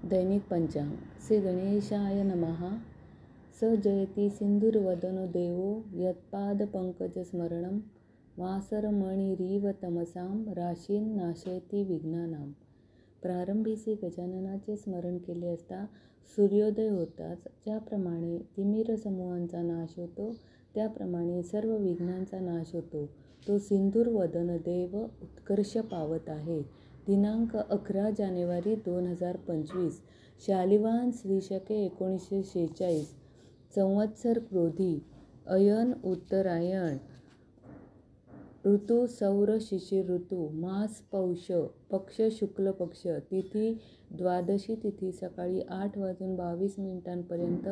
दैनिक पंचांग. श्री गणेशाय नमः. स जयति सिंधुर्वदनो देवो यत्पादपङ्कजस्मरणं वासरमणिरिव तमसां राशीन् नाशयति विघ्नानां. प्रारंभी श्री गजाननाचे स्मरण केले असता सूर्योदय होताच ज्याप्रमाणे तिमिर समूहांचा नाश होतो त्याप्रमाणे सर्व विघ्नांचा नाश होतो. तो सिंधुर्वदन देव उत्कर्ष पावत आहे. दिनांक 11 जानेवारी 2025. शालिवाहन श्री शके 1946. संवत्सर क्रोधी. अयन उत्तरायण. ऋतू सौर शिशिर ऋतू. मास पौष. पक्ष शुक्ल पक्ष. तिथी द्वादशी तिथी सकाळी 8:22 पर्यंत.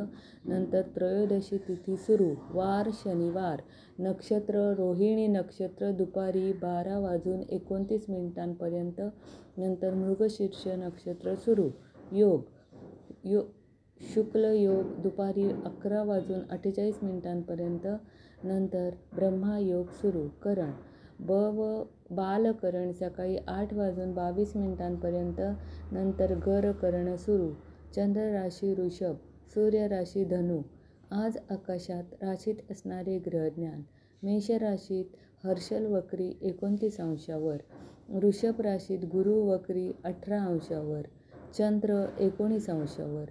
नंतर त्रयोदशी तिथी सुरू. वार शनिवार. नक्षत्र रोहिणी नक्षत्र दुपारी 12:29 पर्यंत. नंतर मृगशीर्ष नक्षत्र सुरू. योग शुक्ल योग दुपारी 11:48 पर्यंत. नंतर ब्रह्मा योग सुरू. करण बालकरण सकाळी 8:22 पर्यंत. नंतर गर करण सुरू. चंद्र राशी वृषभ. सूर्य राशी धनु. आज आकाशात राशीत असणारे ग्रहज्ञान. मेष राशीत हर्षल वक्री 29 अंशावर. वृषभ राशीत गुरु वक्री 18 अंशावर. चंद्र 19 अंशावर.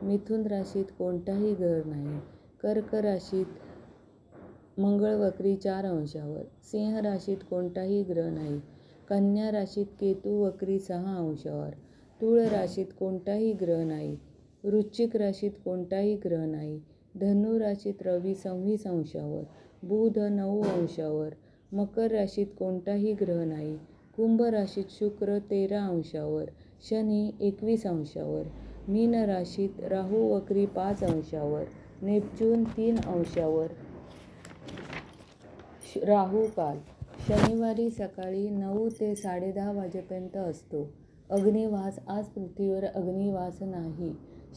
मिथुन राशीत कोणताही ग्रह नाही. कर्क राशीत मंगळ वक्री 4 अंशावर. सिंह राशीत कोणताही ग्रह नाही. कन्या राशीत केतू वक्री 6 अंशावर. तुळ राशीत कोणताही ग्रह नाही. वृश्चिक राशीत कोणताही ग्रह नाही. धनु राशीत रवी 26 अंशावर. बुध 9 अंशावर. मकर राशीत कोणताही ग्रह नाही. कुंभ राशीत शुक्र 13 अंशावर. शनी 21 अंशावर. मीन राशीत राहू वक्री 5 अंशावर. नेपच्यून 3 अंशावर. राहू काल शनिवारी सकाळी 9 ते 10:30 वाजेपर्यंत असतो. अग्निवास. आज पृथ्वीवर अग्निवास नाही.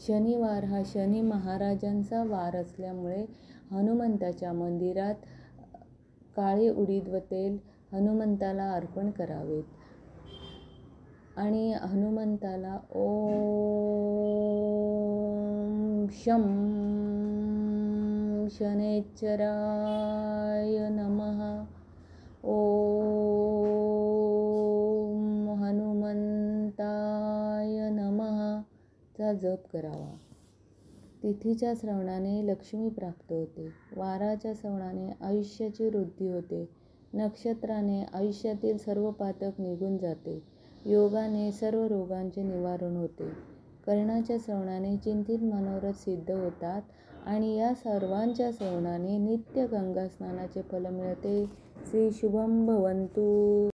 शनिवार हा शनी महाराजांचा वार असल्यामुळे हनुमंताच्या मंदिरात काळे उडीद व तेल हनुमंताला अर्पण करावेत आणि हनुमंताला ओम शं शनैश्चराय नमः, ओम हनुमंताय नमः चा जप करावा. तिथीच्या श्रवणाने लक्ष्मी प्राप्त होते. वाराच्या श्रवणाने आयुष्याची वृद्धी होते. नक्षत्राने आयुष्यातील सर्व पातक निघून जाते. योगाने सर्व रोगांचे निवारण होते. कर्णाच्या श्रवणाने चिंतित मनोरथ सिद्ध होतात आणि या सर्वांच्या श्रवणाने नित्य गंगा स्नानाचे फल मिळते. श्री शुभम भवंतु.